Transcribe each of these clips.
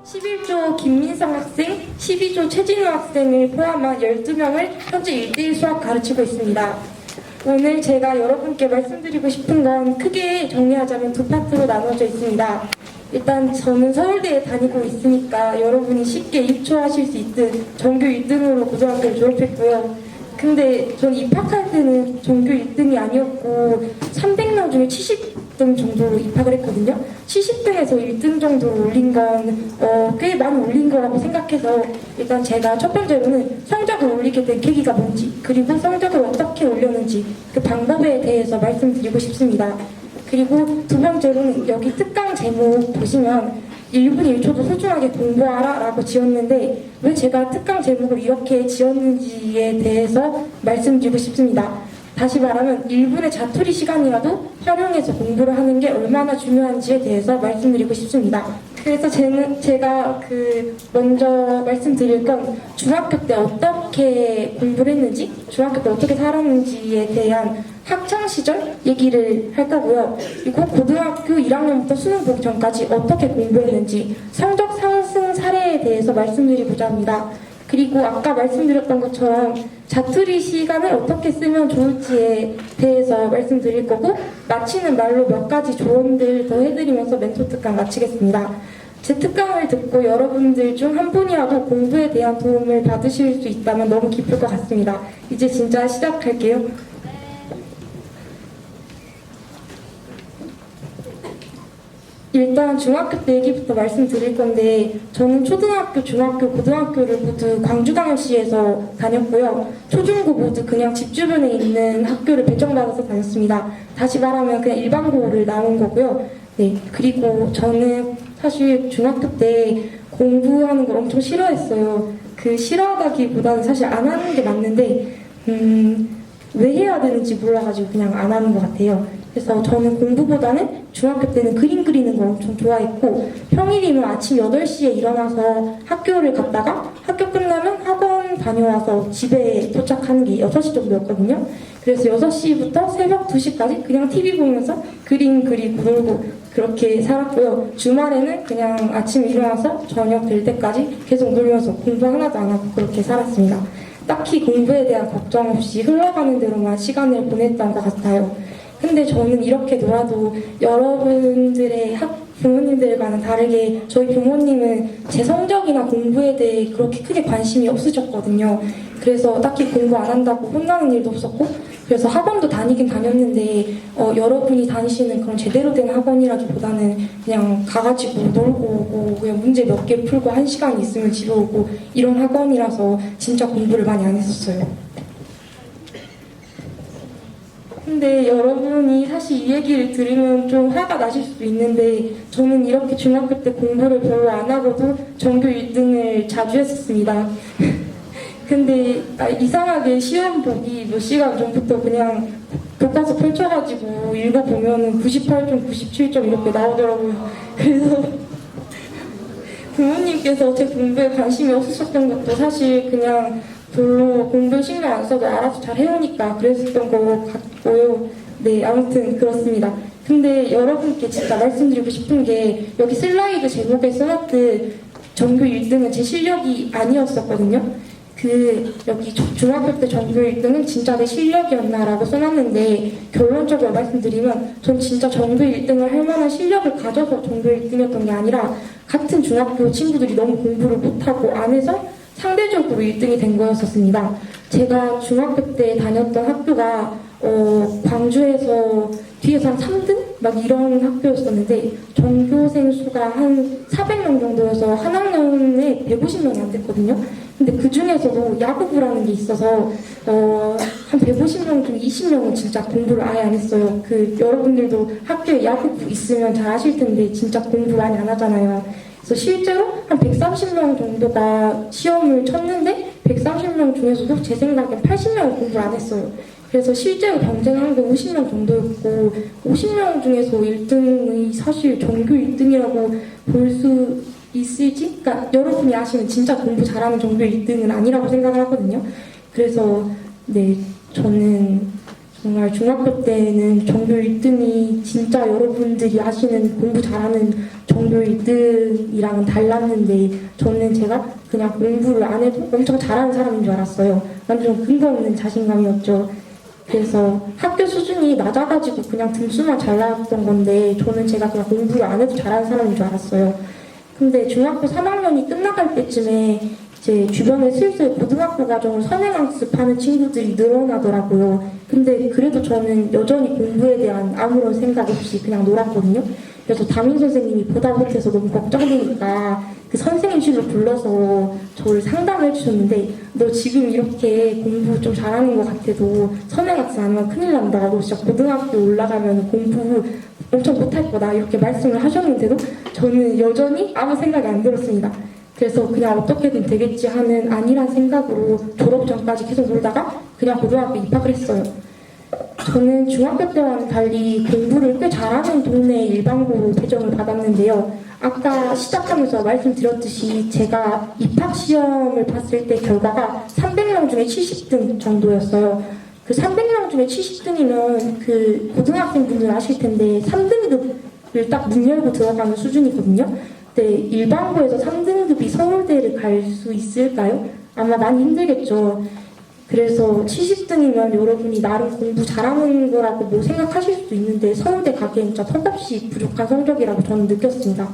(11조) 김민성 학생, (12조) 최진우 학생을 포함한 12명을 현재 1대1 수학 가르치고 있습니다. 오늘 제가 여러분께 말씀드리고 싶은 건 크게 정리하자면 두 파트로 나눠져 있습니다. 일단 저는 서울대에 다니고 있으니까 여러분이 쉽게 입초하실 수 있듯 전교 1등으로 고등학교를 졸업했고요. 근데 전 입학할 때는 전교 1등이 아니었고 300명 중에 70등 정도로 입학을 했거든요. 70등에서 1등 정도로 올린 건 꽤 많이 올린 거라고 생각해서 일단 제가 첫 번째로는 성적을 올리게 된 계기가 뭔지, 그리고 성적을 어떻게 올렸는지 그 방법에 대해서 말씀드리고 싶습니다. 그리고 두 번째로는 여기 특강 제목 보시면 1분 1초도 소중하게 공부하라 라고 지었는데 왜 제가 특강 제목을 이렇게 지었는지에 대해서 말씀드리고 싶습니다. 다시 말하면 1분의 자투리 시간이라도 활용해서 공부를 하는 게 얼마나 중요한지에 대해서 말씀드리고 싶습니다. 그래서 제가 먼저 말씀드릴 건 중학교 때 어떻게 공부를 했는지, 중학교 때 어떻게 살았는지에 대한 학창시절 얘기를 할 거고요. 그리고 고등학교 1학년부터 수능 보기 전까지 어떻게 공부했는지, 성적 상승 사례에 대해서 말씀드리고자 합니다. 그리고 아까 말씀드렸던 것처럼 자투리 시간을 어떻게 쓰면 좋을지에 대해서 말씀드릴 거고, 마치는 말로 몇 가지 조언들 더 해드리면서 멘토 특강 마치겠습니다. 제 특강을 듣고 여러분들 중 한 분이라도 공부에 대한 도움을 받으실 수 있다면 너무 기쁠 것 같습니다. 이제 진짜 시작할게요. 일단 중학교 때 얘기부터 말씀드릴 건데, 저는 초등학교, 중학교, 고등학교를 모두 광주광역시에서 다녔고요. 초중고 모두 그냥 집 주변에 있는 학교를 배정받아서 다녔습니다. 다시 말하면 그냥 일반고를 나온 거고요. 네, 그리고 저는 사실 중학교 때 공부하는 걸 엄청 싫어했어요. 싫어하다기보다는 사실 안 하는 게 맞는데 왜 해야 되는지 몰라가지고 그냥 안 하는 것 같아요. 그래서 저는 공부보다는 중학교 때는 그림 그리는 걸 엄청 좋아했고, 평일이면 아침 8시에 일어나서 학교를 갔다가 학교 끝나면 학원 다녀와서 집에 도착하는 게 6시 정도였거든요. 그래서 6시부터 새벽 2시까지 그냥 TV 보면서 그림 그리고 놀고 그렇게 살았고요. 주말에는 그냥 아침에 일어나서 저녁 될 때까지 계속 놀면서 공부 하나도 안 하고 그렇게 살았습니다. 딱히 공부에 대한 걱정 없이 흘러가는 대로만 시간을 보냈던 것 같아요. 근데 저는 이렇게 놀아도 여러분들의 부모님들과는 다르게 저희 부모님은 제 성적이나 공부에 대해 그렇게 크게 관심이 없으셨거든요. 그래서 딱히 공부 안 한다고 혼나는 일도 없었고, 그래서 학원도 다니긴 다녔는데 여러분이 다니시는 그런 제대로 된 학원이라기보다는 그냥 가가지고 놀고 오고 그냥 문제 몇 개 풀고 1시간 있으면 집에 오고 이런 학원이라서 진짜 공부를 많이 안 했었어요. 근데 여러분이 사실 이 얘기를 들으면 좀 화가 나실 수도 있는데, 저는 이렇게 중학교 때 공부를 별로 안 하고도 전교 1등을 자주 했었습니다. 근데 이상하게 시험 보기 몇 시간 전부터 그냥 교과서 펼쳐가지고 읽어보면 98점, 97점 이렇게 나오더라고요. 그래서 부모님께서 제 공부에 관심이 없으셨던 것도 사실 그냥 별로 공부에 신경 안 써도 알아서 잘 해오니까 그랬었던 것 같고요. 네, 아무튼 그렇습니다. 근데 여러분께 진짜 말씀드리고 싶은 게, 여기 슬라이드 제목에 써놨듯 전교 1등은 제 실력이 아니었었거든요. 여기 중학교 때 전교 1등은 진짜 내 실력이었나라고 써놨는데, 결론적으로 말씀드리면 전 진짜 전교 1등을 할 만한 실력을 가져서 전교 1등이었던 게 아니라, 같은 중학교 친구들이 너무 공부를 못하고 안 해서 상대적으로 1등이 된 거였었습니다. 제가 중학교 때 다녔던 학교가 광주에서 뒤에서 한 3등? 막 이런 학교였었는데, 전교생 수가 한 400명 정도여서 한 학년에 150명이 안 됐거든요. 근데 그 중에서도 야구부라는 게 있어서 한 150명 중 20명은 진짜 공부를 아예 안 했어요. 여러분들도 학교에 야구부 있으면 잘 아실 텐데 진짜 공부 많이 안 하잖아요. 그래서 실제로 한 130명 정도가 시험을 쳤는데 130명 중에서도 제 생각엔 80명은 공부를 안 했어요. 그래서 실제로 경쟁한 게 50명 정도였고, 50명 중에서 1등이 사실 전교 1등이라고 볼 수 있을지? 그러니까 여러분이 아시는 진짜 공부 잘하는 전교 1등은 아니라고 생각을 하거든요. 그래서 네, 저는 정말 중학교 때는 전교 1등이 진짜 여러분들이 하시는 공부 잘하는 전교 1등이랑은 달랐는데 저는 제가 그냥 공부를 안 해도 엄청 잘하는 사람인 줄 알았어요. 완전 근거 없는 자신감이었죠. 그래서 학교 수준이 낮아가지고 그냥 등수만 잘 나왔던 건데 저는 제가 그냥 공부를 안 해도 잘하는 사람인 줄 알았어요. 근데 중학교 3학년이 끝나갈 때쯤에 제 주변에 슬슬 고등학교 과정을 선행학습하는 친구들이 늘어나더라고요. 근데 그래도 저는 여전히 공부에 대한 아무런 생각 없이 그냥 놀았거든요. 그래서 담임 선생님이 보다 못해서 너무 걱정되니까 그 선생님실로 불러서 저를 상담을 해주셨는데 너 지금 이렇게 공부 좀 잘하는 것 같아도 선행학습 안 하면 큰일 난다. 너 진짜 고등학교 올라가면 공부 엄청 못할 거다. 이렇게 말씀을 하셨는데도 저는 여전히 아무 생각이 안 들었습니다. 그래서 그냥 어떻게든 되겠지 하는 안일한 생각으로 졸업 전까지 계속 놀다가 그냥 고등학교 입학을 했어요. 저는 중학교 때와는 달리 공부를 꽤 잘하는 동네 일반고로 배정을 받았는데요. 아까 시작하면서 말씀드렸듯이 제가 입학시험을 봤을 때 결과가 300명 중에 70등 정도였어요. 그 300명 중에 70등이면 그 고등학생분들 아실 텐데 3등급을 딱 문 열고 들어가는 수준이거든요. 네, 일반고에서 3등급이 서울대를 갈 수 있을까요? 아마 많이 힘들겠죠. 그래서 70등이면 여러분이 나름 공부 잘하는 거라고 뭐 생각하실 수도 있는데 서울대 가기엔 진짜 턱없이 부족한 성적이라고 저는 느꼈습니다.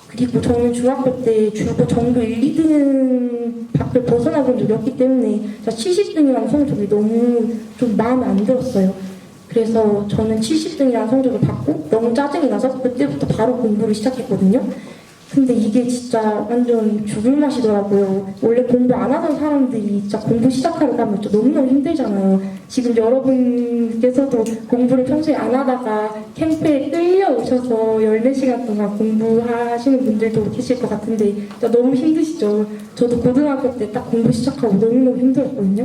그리고 저는 중학교 때 줄고 전교 1, 2등 밖을 벗어나본 적이 없기 때문에 70등이라는 성적이 너무 좀 마음에 안 들었어요. 그래서 저는 70등이라는 성적을 받고 너무 짜증이 나서 그때부터 바로 공부를 시작했거든요. 근데 이게 진짜 완전 죽을 맛이더라고요. 원래 공부 안 하던 사람들이 진짜 공부 시작하려고 하면 또 너무너무 힘들잖아요. 지금 여러분께서도 공부를 평소에 안 하다가 캠프에 끌려오셔서 14시간 동안 공부하시는 분들도 계실 것 같은데 진짜 너무 힘드시죠? 저도 고등학교 때 딱 공부 시작하고 너무너무 힘들었거든요.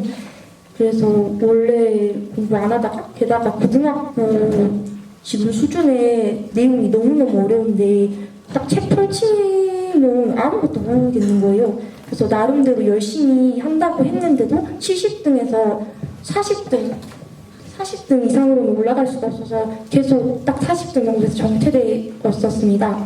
그래서 원래 공부 안 하다가 게다가 고등학교 지금 수준의 내용이 너무너무 어려운데 딱 책 펼치면 아무것도 모르겠는 거예요. 그래서 나름대로 열심히 한다고 했는데도 70등에서 40등 이상으로는 올라갈 수가 없어서 계속 딱 40등 정도에서 정체되었었습니다.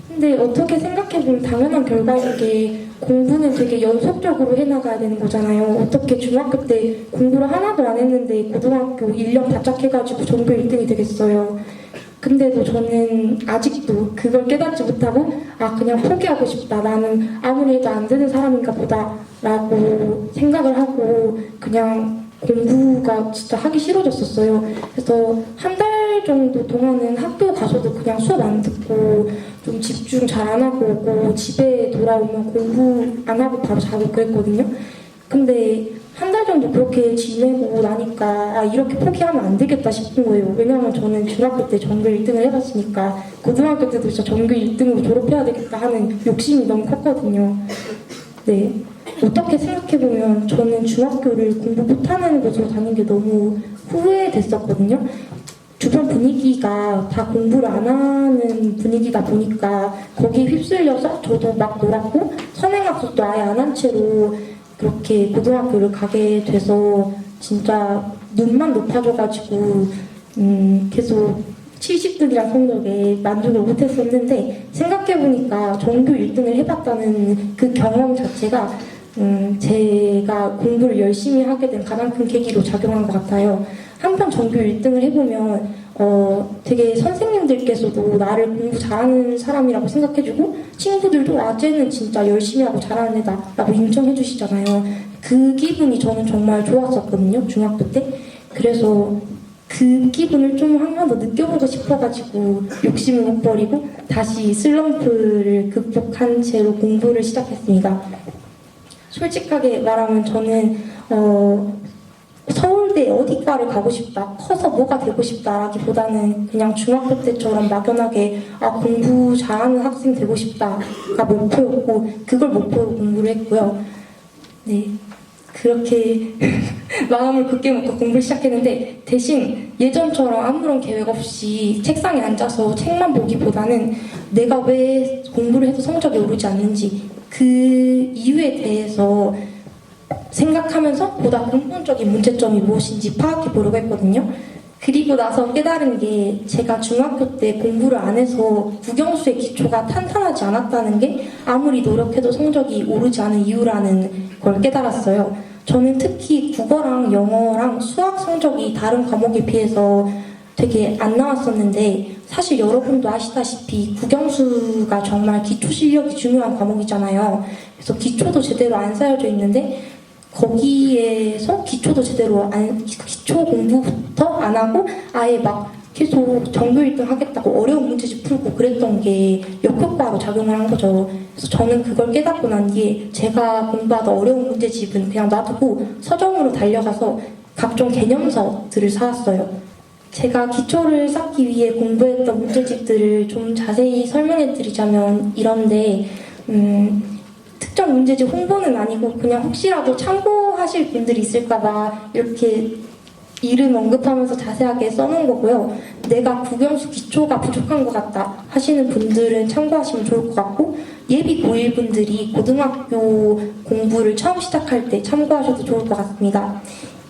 근데 어떻게 생각해보면 당연한 결과인 게 공부는 되게 연속적으로 해나가야 되는 거잖아요. 어떻게 중학교 때 공부를 하나도 안 했는데 고등학교 1년 바짝 해가지고 전교 1등이 되겠어요. 근데도 저는 아직도 그걸 깨닫지 못하고 그냥 포기하고 싶다. 나는 아무리 해도 안 되는 사람인가 보다 라고 생각을 하고 그냥 공부가 진짜 하기 싫어졌었어요. 그래서 한 달 정도 동안은 학교 가서도 그냥 수업 안 듣고 좀 집중 잘 안 하고 오고 집에 돌아오면 공부 안 하고 바로 자고 그랬거든요. 근데 한 달 정도 그렇게 지내고 나니까 이렇게 포기하면 안 되겠다 싶은 거예요. 왜냐면 저는 중학교 때 전교 1등을 해봤으니까 고등학교 때도 진짜 전교 1등으로 졸업해야 되겠다 하는 욕심이 너무 컸거든요. 네. 어떻게 생각해보면 저는 중학교를 공부 못하는 곳으로 다닌 게 너무 후회됐었거든요. 주변 분위기가 다 공부를 안 하는 분위기다 보니까 거기에 휩쓸려서 저도 막 놀았고 선행학습도 아예 안 한 채로 그렇게 고등학교를 가게 돼서 진짜 눈만 높아져가지고 계속 70등이란 성적에 만족을 못했었는데 생각해보니까 전교 1등을 해봤다는 그 경험 자체가 제가 공부를 열심히 하게 된 가장 큰 계기로 작용한 것 같아요. 한편 전교 1등을 해보면 되게 선생님들께서도 나를 공부 잘하는 사람이라고 생각해주고 친구들도 쟤는 진짜 열심히 하고 잘하는 애다 라고 인정해주시잖아요. 그 기분이 저는 정말 좋았었거든요, 중학교 때. 그래서 그 기분을 좀 한 번 더 느껴보고 싶어가지고 욕심을 못 버리고 다시 슬럼프를 극복한 채로 공부를 시작했습니다. 솔직하게 말하면 저는 서울대 어디과를 가고 싶다, 커서 뭐가 되고 싶다라기보다는 그냥 중학교 때처럼 막연하게 공부 잘하는 학생 되고 싶다가 목표였고 그걸 목표로 공부를 했고요. 네, 그렇게 마음을 굳게 먹고 공부를 시작했는데 대신 예전처럼 아무런 계획 없이 책상에 앉아서 책만 보기보다는 내가 왜 공부를 해도 성적이 오르지 않는지 그 이유에 대해서 생각하면서 보다 근본적인 문제점이 무엇인지 파악해 보려고 했거든요. 그리고 나서 깨달은 게 제가 중학교 때 공부를 안 해서 국영수의 기초가 탄탄하지 않았다는 게 아무리 노력해도 성적이 오르지 않은 이유라는 걸 깨달았어요. 저는 특히 국어랑 영어랑 수학 성적이 다른 과목에 비해서 되게 안 나왔었는데 사실 여러분도 아시다시피 국영수가 정말 기초 실력이 중요한 과목이잖아요. 그래서 기초도 제대로 안 쌓여져 있는데 거기에서 기초도 제대로 기초 공부부터 안 하고 아예 막 계속 전교 1등 하겠다고 어려운 문제집 풀고 그랬던 게 역효과로 작용을 한 거죠. 그래서 저는 그걸 깨닫고 난 뒤에 제가 공부하던 어려운 문제집은 그냥 놔두고 서점으로 달려가서 각종 개념서들을 사왔어요. 제가 기초를 쌓기 위해 공부했던 문제집들을 좀 자세히 설명해 드리자면 이런데 특정 문제집 홍보는 아니고 그냥 혹시라도 참고하실 분들이 있을까봐 이렇게 이름 언급하면서 자세하게 써놓은 거고요. 내가 국영수 기초가 부족한 것 같다 하시는 분들은 참고하시면 좋을 것 같고 예비 고1 분들이 고등학교 공부를 처음 시작할 때 참고하셔도 좋을 것 같습니다.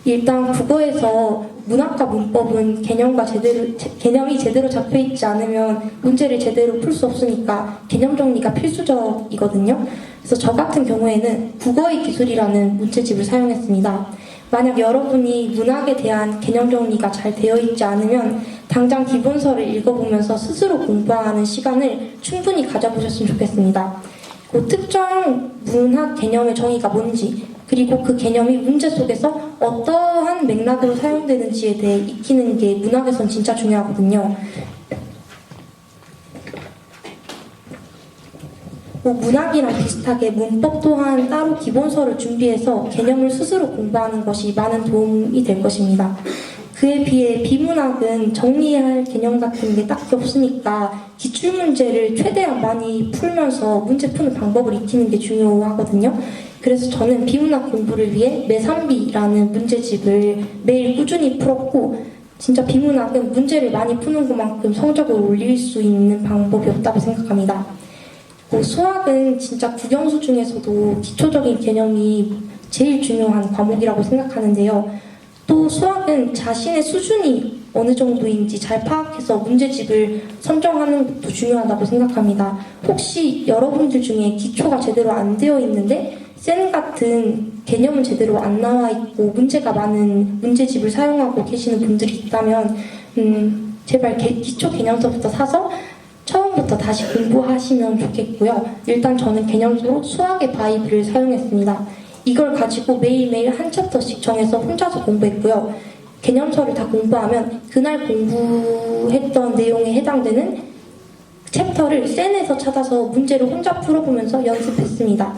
일단 국어에서 문학과 문법은 개념이 제대로 잡혀있지 않으면 문제를 제대로 풀 수 없으니까 개념 정리가 필수적이거든요. 그래서 저 같은 경우에는 국어의 기술이라는 문제집을 사용했습니다. 만약 여러분이 문학에 대한 개념 정리가 잘 되어 있지 않으면 당장 기본서를 읽어보면서 스스로 공부하는 시간을 충분히 가져보셨으면 좋겠습니다. 그 특정 문학 개념의 정의가 뭔지 그리고 그 개념이 문제 속에서 어떠한 맥락으로 사용되는지에 대해 익히는 게 문학에선 진짜 중요하거든요. 문학이랑 비슷하게 문법 또한 따로 기본서를 준비해서 개념을 스스로 공부하는 것이 많은 도움이 될 것입니다. 그에 비해 비문학은 정리할 개념 같은 게 딱히 없으니까 기출문제를 최대한 많이 풀면서 문제 푸는 방법을 익히는 게 중요하거든요. 그래서 저는 비문학 공부를 위해 매삼비라는 문제집을 매일 꾸준히 풀었고 진짜 비문학은 문제를 많이 푸는 것만큼 성적을 올릴 수 있는 방법이 없다고 생각합니다. 수학은 진짜 국영수 중에서도 기초적인 개념이 제일 중요한 과목이라고 생각하는데요. 또 수학은 자신의 수준이 어느 정도인지 잘 파악해서 문제집을 선정하는 것도 중요하다고 생각합니다. 혹시 여러분들 중에 기초가 제대로 안 되어 있는데 쌤 같은 개념은 제대로 안 나와 있고 문제가 많은 문제집을 사용하고 계시는 분들이 있다면 제발 기초 개념서부터 사서 처음부터 다시 공부하시면 좋겠고요. 일단 저는 개념서로 수학의 바이블을 사용했습니다. 이걸 가지고 매일매일 한 챕터씩 정해서 혼자서 공부했고요. 개념서를 다 공부하면 그날 공부했던 내용에 해당되는 챕터를 센에서 찾아서 문제를 혼자 풀어보면서 연습했습니다.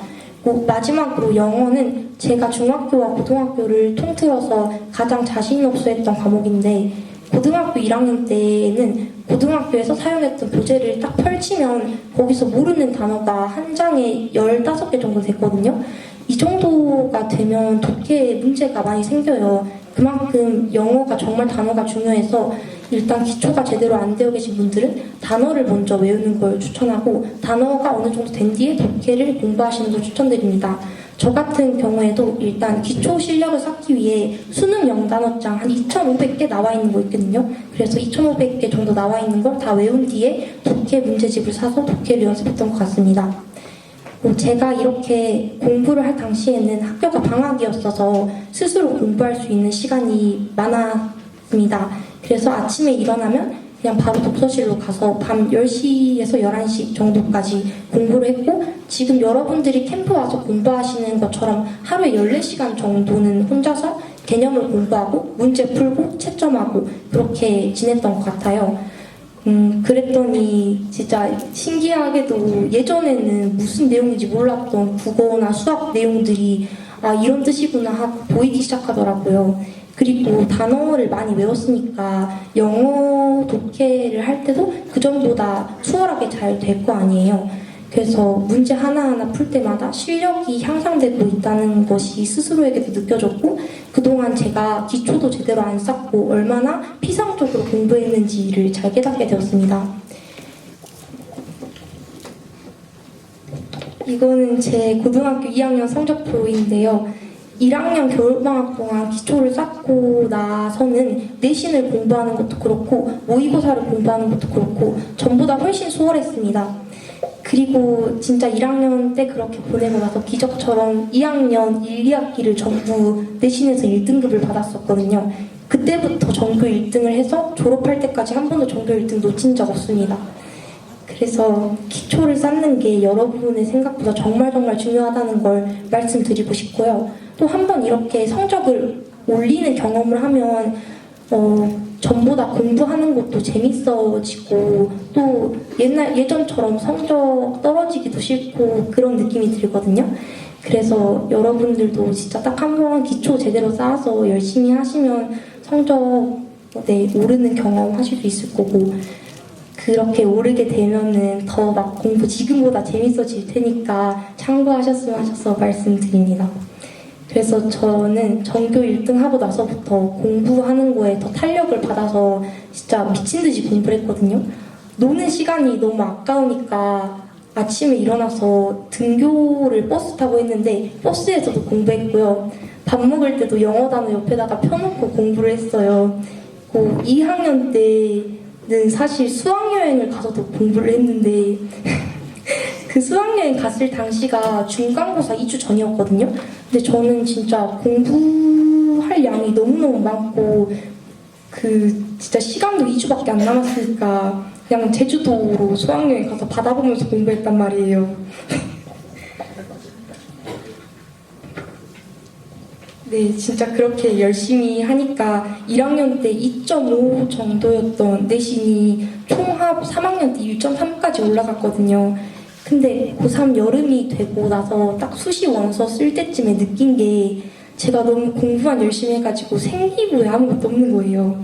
마지막으로 영어는 제가 중학교와 고등학교를 통틀어서 가장 자신 없어 했던 과목인데 고등학교 1학년 때는 고등학교에서 사용했던 교재를 딱 펼치면 거기서 모르는 단어가 한 장에 15개 정도 됐거든요. 이 정도가 되면 독해 문제가 많이 생겨요. 그만큼 영어가 정말 단어가 중요해서 일단 기초가 제대로 안 되어 계신 분들은 단어를 먼저 외우는 걸 추천하고 단어가 어느 정도 된 뒤에 독해를 공부하시는 걸 추천드립니다. 저 같은 경우에도 일단 기초 실력을 쌓기 위해 수능 영단어장 한 2,500개 나와 있는 거 있거든요. 그래서 2,500개 정도 나와 있는 걸 다 외운 뒤에 독해 문제집을 사서 독해를 연습했던 것 같습니다. 제가 이렇게 공부를 할 당시에는 학교가 방학이었어서 스스로 공부할 수 있는 시간이 많았습니다. 그래서 아침에 일어나면 그냥 바로 독서실로 가서 밤 10시에서 11시 정도까지 공부를 했고 지금 여러분들이 캠프 와서 공부하시는 것처럼 하루에 14시간 정도는 혼자서 개념을 공부하고 문제 풀고 채점하고 그렇게 지냈던 것 같아요. 그랬더니 진짜 신기하게도 예전에는 무슨 내용인지 몰랐던 국어나 수학 내용들이 아 이런 뜻이구나 하고 보이기 시작하더라고요. 그리고 단어를 많이 외웠으니까 영어 독해를 할 때도 그 전보다 수월하게 잘 될 거 아니에요. 그래서 문제 하나하나 풀 때마다 실력이 향상되고 있다는 것이 스스로에게도 느껴졌고 그동안 제가 기초도 제대로 안 쌓고 얼마나 피상적으로 공부했는지를 잘 깨닫게 되었습니다. 이거는 제 고등학교 2학년 성적표인데요. 1학년 겨울방학 동안 기초를 쌓고 나서는 내신을 공부하는 것도 그렇고 모의고사를 공부하는 것도 그렇고 전보다 훨씬 수월했습니다. 그리고 진짜 1학년 때 그렇게 보내고 나서 기적처럼 2학년 1, 2학기를 전부 내신에서 1등급을 받았었거든요. 그때부터 전교 1등을 해서 졸업할 때까지 한 번도 전교 1등 놓친 적 없습니다. 그래서 기초를 쌓는 게 여러분의 생각보다 정말 중요하다는 걸 말씀드리고 싶고요. 또 한 번 이렇게 성적을 올리는 경험을 하면 전보다 공부하는 것도 재밌어지고 또 예전처럼 성적 떨어지기도 싫고 그런 느낌이 들거든요. 그래서 여러분들도 진짜 딱 한 번 기초 제대로 쌓아서 열심히 하시면 성적 오르는 경험 하실 수 있을 거고 그렇게 오르게 되면은 더 막 공부 지금보다 재밌어질 테니까 참고하셨으면 하셔서 말씀드립니다. 그래서 저는 전교 1등 하고 나서부터 공부하는 거에 더 탄력을 받아서 진짜 미친 듯이 공부를 했거든요. 노는 시간이 너무 아까우니까 아침에 일어나서 등교를 버스 타고 했는데 버스에서도 공부했고요. 밥 먹을 때도 영어 단어 옆에다가 펴놓고 공부를 했어요. 2학년 때는 사실 수학여행을 가서도 공부를 했는데 그 수학여행 갔을 당시가 중간고사 2주 전이었거든요. 근데 저는 진짜 공부할 양이 너무너무 많고 진짜 시간도 2주밖에 안 남았으니까 그냥 제주도로 수학여행 가서 바다 보면서 공부했단 말이에요. 네, 진짜 그렇게 열심히 하니까 1학년 때 2.5 정도였던 내신이 총합 3학년 때 1.3까지 올라갔거든요. 근데 고3 여름이 되고 나서 딱 수시 원서 쓸 때쯤에 느낀 게 제가 너무 공부만 열심히 해가지고 생기부에 아무것도 없는 거예요.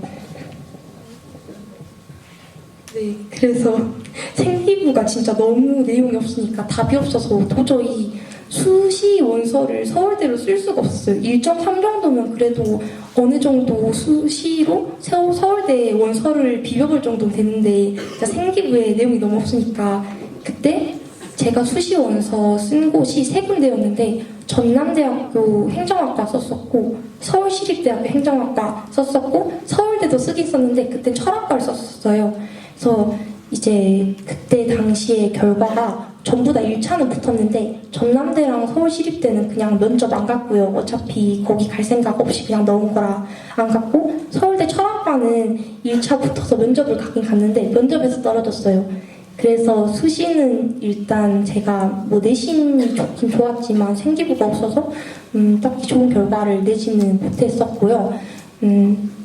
네, 그래서 생기부가 진짜 너무 내용이 없으니까 답이 없어서 도저히 수시 원서를 서울대로 쓸 수가 없었어요. 1.3 정도면 그래도 어느 정도 수시로 서울대 원서를 비벼볼 정도는 됐는데 생기부에 내용이 너무 없으니까 그때 제가 수시 원서 쓴 곳이 3군데였는데 전남대학교 행정학과 썼었고 서울시립대학교 행정학과 썼었고 서울대도 쓰긴 썼는데 그때 철학과를 썼었어요. 그래서 이제 그때 당시의 결과가 전부 다 1차는 붙었는데 전남대랑 서울시립대는 그냥 면접 안 갔고요. 어차피 거기 갈 생각 없이 그냥 넣은 거라 안 갔고 서울대 철학과는 1차 붙어서 면접을 가긴 갔는데 면접에서 떨어졌어요. 그래서 수시는 일단 제가 내신이 좋긴 좋았지만 생기부가 없어서 딱히 좋은 결과를 내지는 못했었고요.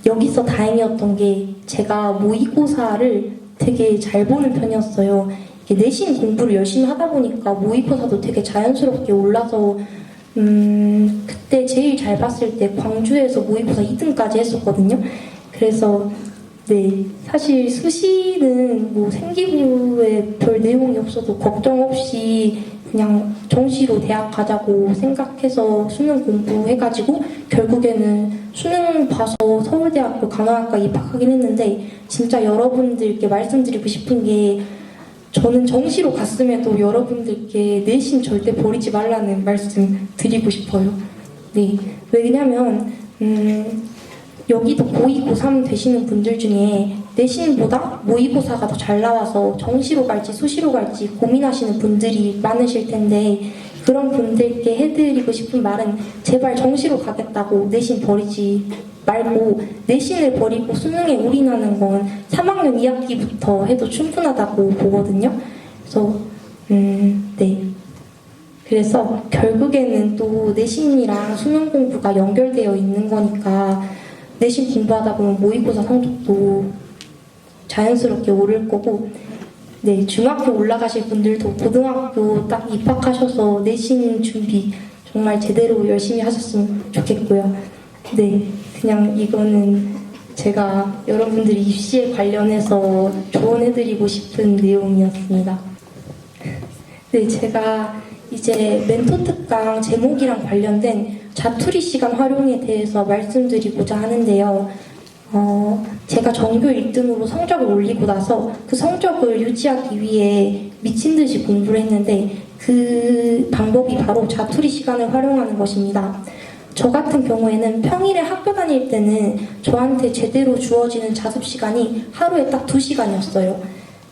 여기서 다행이었던 게 제가 모의고사를 되게 잘 보는 편이었어요. 내신 공부를 열심히 하다 보니까 모의고사도 되게 자연스럽게 올라서 그때 제일 잘 봤을 때 광주에서 모의고사 2등까지 했었거든요. 그래서 네, 사실 수시는 생기부에 별 내용이 없어도 걱정 없이 그냥 정시로 대학 가자고 생각해서 수능 공부해가지고 결국에는 수능 봐서 서울대학교 간호학과 입학하긴 했는데 진짜 여러분들께 말씀드리고 싶은 게 저는 정시로 갔음에도 여러분들께 내신 절대 버리지 말라는 말씀 드리고 싶어요. 네, 왜냐면 여기도 고2, 고3 되시는 분들 중에 내신보다 모의고사가 더 잘 나와서 정시로 갈지 수시로 갈지 고민하시는 분들이 많으실 텐데 그런 분들께 해드리고 싶은 말은 제발 정시로 가겠다고 내신 버리지 말고 내신을 버리고 수능에 올인하는 건 3학년 2학기부터 해도 충분하다고 보거든요. 그래서 네. 그래서 결국에는 또 내신이랑 수능 공부가 연결되어 있는 거니까 내신 공부하다 보면 모의고사 성적도 자연스럽게 오를 거고 네, 중학교 올라가실 분들도 고등학교 딱 입학하셔서 내신 준비 정말 제대로 열심히 하셨으면 좋겠고요. 네, 그냥 이거는 제가 여러분들이 입시에 관련해서 조언해드리고 싶은 내용이었습니다. 네, 제가 이제 멘토 특강 제목이랑 관련된 자투리 시간 활용에 대해서 말씀드리고자 하는데요. 제가 전교 1등으로 성적을 올리고 나서 그 성적을 유지하기 위해 미친 듯이 공부를 했는데 그 방법이 바로 자투리 시간을 활용하는 것입니다. 저 같은 경우에는 평일에 학교 다닐 때는 저한테 제대로 주어지는 자습 시간이 하루에 딱 2시간이었어요.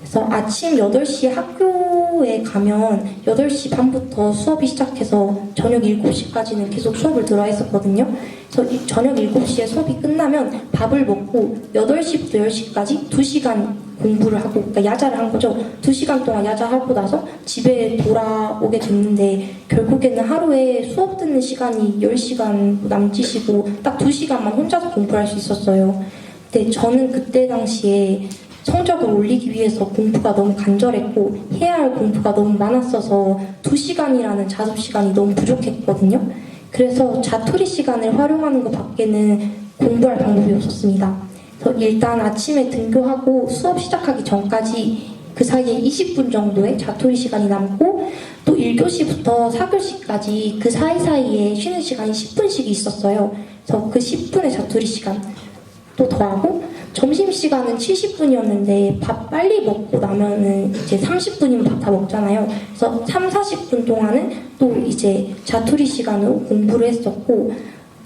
그래서 아침 8시에 학교에 가면 8시 반부터 수업이 시작해서 저녁 7시까지는 계속 수업을 들어야 했었거든요. 그래서 저녁 7시에 수업이 끝나면 밥을 먹고 8시부터 10시까지 2시간 공부를 하고, 그러니까 야자를 한 거죠. 2시간 동안 야자하고 나서 집에 돌아오게 됐는데 결국에는 하루에 수업 듣는 시간이 10시간 남짓이고 딱 2시간만 혼자서 공부를 할 수 있었어요. 근데 저는 그때 당시에 성적을 올리기 위해서 공부가 너무 간절했고 해야 할 공부가 너무 많았어서 2시간이라는 자습 시간이 너무 부족했거든요. 그래서 자투리 시간을 활용하는 것 밖에는 공부할 방법이 없었습니다. 그래서 일단 아침에 등교하고 수업 시작하기 전까지 그 사이에 20분 정도의 자투리 시간이 남고 또 1교시부터 4교시까지 그 사이사이에 쉬는 시간이 10분씩 있었어요. 그래서 그 10분의 자투리 시간 또 더하고 점심시간은 70분이었는데 밥 빨리 먹고 나면은 이제 30분이면 밥 다 먹잖아요. 그래서 3, 40분 동안은 또 이제 자투리 시간으로 공부를 했었고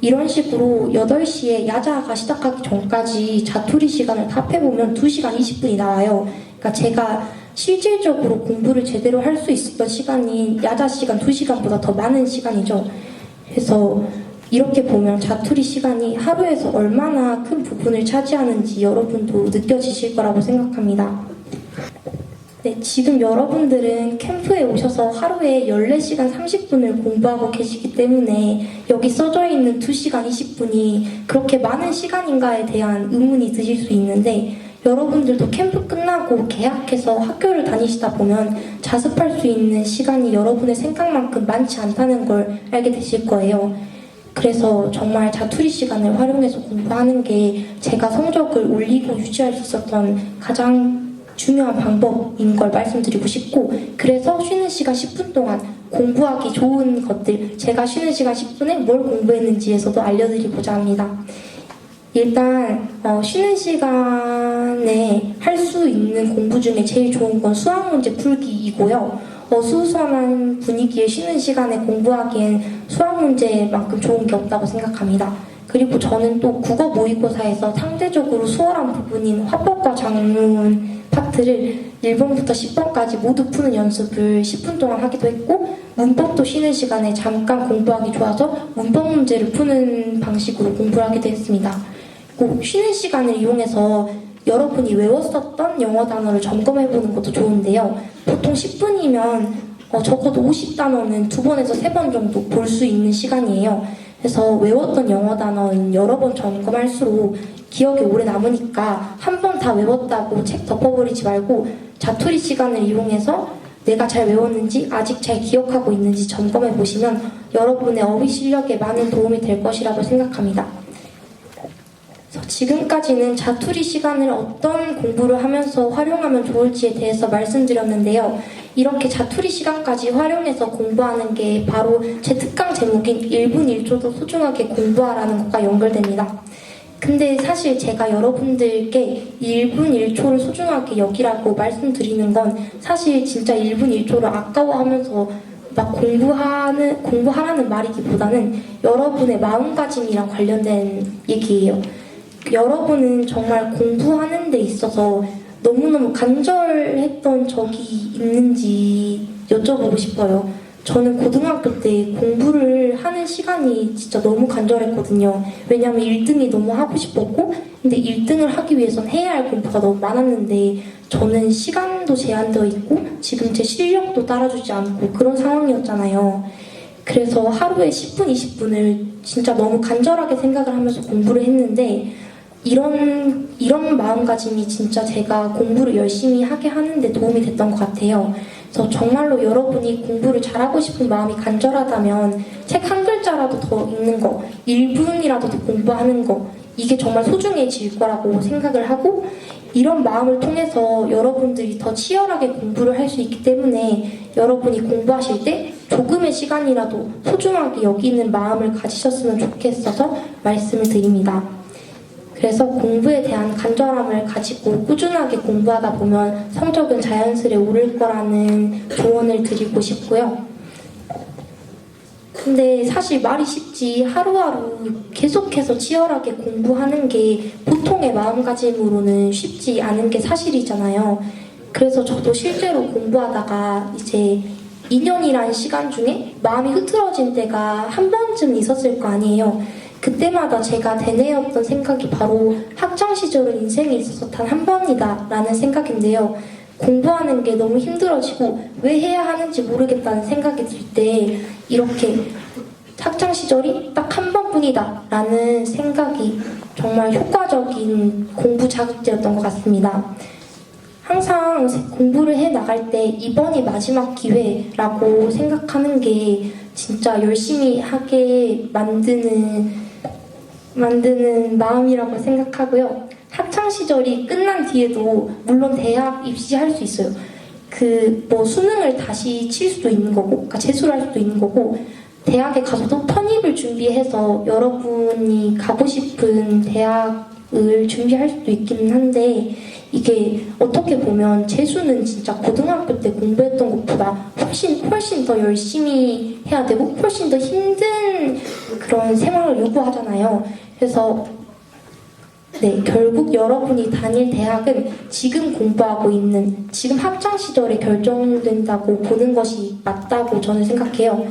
이런 식으로 8시에 야자가 시작하기 전까지 자투리 시간을 다 합해보면 2시간 20분이 나와요. 그러니까 제가 실질적으로 공부를 제대로 할 수 있었던 시간이 야자 시간 2시간보다 더 많은 시간이죠. 그래서 이렇게 보면 자투리 시간이 하루에서 얼마나 큰 부분을 차지하는지 여러분도 느껴지실 거라고 생각합니다. 네, 지금 여러분들은 캠프에 오셔서 하루에 14시간 30분을 공부하고 계시기 때문에 여기 써져 있는 2시간 20분이 그렇게 많은 시간인가에 대한 의문이 드실 수 있는데 여러분들도 캠프 끝나고 개학해서 학교를 다니시다 보면 자습할 수 있는 시간이 여러분의 생각만큼 많지 않다는 걸 알게 되실 거예요. 그래서 정말 자투리 시간을 활용해서 공부하는 게 제가 성적을 올리고 유지할 수 있었던 가장 중요한 방법인 걸 말씀드리고 싶고 그래서 쉬는 시간 10분 동안 공부하기 좋은 것들 제가 쉬는 시간 10분에 뭘 공부했는지에서도 알려드리고자 합니다. 일단 쉬는 시간에 할 수 있는 공부 중에 제일 좋은 건 수학 문제 풀기이고요. 어수선한 분위기에 쉬는 시간에 공부하기엔 수학 문제만큼 좋은 게 없다고 생각합니다. 그리고 저는 또 국어 모의고사에서 상대적으로 수월한 부분인 화법과 작문 파트를 1번부터 10번까지 모두 푸는 연습을 10분 동안 하기도 했고 문법도 쉬는 시간에 잠깐 공부하기 좋아서 문법 문제를 푸는 방식으로 공부를 하기도 했습니다. 꼭 쉬는 시간을 이용해서 여러분이 외웠었던 영어 단어를 점검해보는 것도 좋은데요. 보통 10분이면 적어도 50단어는 2번에서 3번 정도 볼 수 있는 시간이에요. 그래서 외웠던 영어 단어는 여러 번 점검할수록 기억에 오래 남으니까 한 번 다 외웠다고 책 덮어버리지 말고 자투리 시간을 이용해서 내가 잘 외웠는지 아직 잘 기억하고 있는지 점검해보시면 여러분의 어휘 실력에 많은 도움이 될 것이라고 생각합니다. 지금까지는 자투리 시간을 어떤 공부를 하면서 활용하면 좋을지에 대해서 말씀드렸는데요. 이렇게 자투리 시간까지 활용해서 공부하는 게 바로 제 특강 제목인 1분 1초도 소중하게 공부하라는 것과 연결됩니다. 근데 사실 제가 여러분들께 1분 1초를 소중하게 여기라고 말씀드리는 건 사실 진짜 1분 1초를 아까워하면서 막 공부하라는 말이기보다는 여러분의 마음가짐이랑 관련된 얘기예요. 여러분은 정말 공부하는 데 있어서 너무너무 간절했던 적이 있는지 여쭤보고 싶어요. 저는 고등학교 때 공부를 하는 시간이 진짜 너무 간절했거든요. 왜냐하면 1등이 너무 하고 싶었고 근데 1등을 하기 위해선 해야 할 공부가 너무 많았는데 저는 시간도 제한되어 있고 지금 제 실력도 따라주지 않고 그런 상황이었잖아요. 그래서 하루에 10분, 20분을 진짜 너무 간절하게 생각을 하면서 공부를 했는데 이런 마음가짐이 진짜 제가 공부를 열심히 하게 하는데 도움이 됐던 것 같아요. 그래서 정말로 여러분이 공부를 잘하고 싶은 마음이 간절하다면 책 한 글자라도 더 읽는 거, 1분이라도 더 공부하는 거 이게 정말 소중해질 거라고 생각을 하고 이런 마음을 통해서 여러분들이 더 치열하게 공부를 할 수 있기 때문에 여러분이 공부하실 때 조금의 시간이라도 소중하게 여기는 마음을 가지셨으면 좋겠어서 말씀을 드립니다. 그래서 공부에 대한 간절함을 가지고 꾸준하게 공부하다 보면 성적은 자연스레 오를 거라는 조언을 드리고 싶고요. 근데 사실 말이 쉽지 하루하루 계속해서 치열하게 공부하는 게 보통의 마음가짐으로는 쉽지 않은 게 사실이잖아요. 그래서 저도 실제로 공부하다가 이제 2년이란 시간 중에 마음이 흐트러진 때가 한 번쯤 있었을 거 아니에요. 그때마다 제가 되뇌었던 생각이 바로 학창시절은 인생에 있어서 단 한 번이다 라는 생각인데요. 공부하는 게 너무 힘들어지고 왜 해야 하는지 모르겠다는 생각이 들 때 이렇게 학창시절이 딱 한 번뿐이다 라는 생각이 정말 효과적인 공부 자극제였던 것 같습니다. 항상 공부를 해 나갈 때 이번이 마지막 기회라고 생각하는 게 진짜 열심히 하게 만드는 마음이라고 생각하고요. 학창 시절이 끝난 뒤에도 물론 대학 입시할 수 있어요. 수능을 다시 칠 수도 있는 거고, 그러니까 재수를 할 수도 있는 거고, 대학에 가서도 편입을 준비해서 여러분이 가고 싶은 대학을 준비할 수도 있기는 한데, 이게 어떻게 보면 재수는 진짜 고등학교 때 공부했던 것보다 훨씬 더 열심히 해야 되고 훨씬 더 힘든 그런 생활을 요구하잖아요. 그래서 결국 여러분이 다닐 대학은 지금 공부하고 있는 지금 학창 시절에 결정된다고 보는 것이 맞다고 저는 생각해요.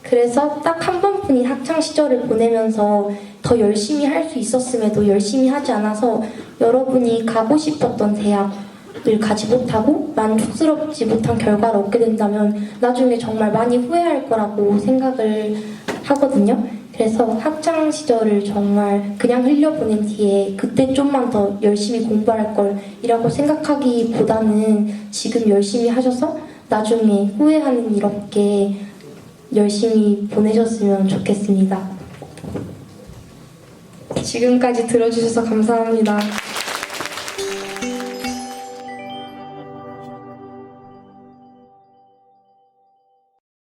그래서 딱 한 번뿐인 학창 시절을 보내면서 더 열심히 할 수 있었음에도 열심히 하지 않아서 여러분이 가고 싶었던 대학을 가지 못하고 만족스럽지 못한 결과를 얻게 된다면 나중에 정말 많이 후회할 거라고 생각을 하거든요. 그래서 학창 시절을 정말 그냥 흘려보낸 뒤에 그때 좀만 더 열심히 공부할 걸이라고 생각하기보다는 지금 열심히 하셔서 나중에 후회하는 일 없게 열심히 보내셨으면 좋겠습니다. 지금까지 들어주셔서 감사합니다.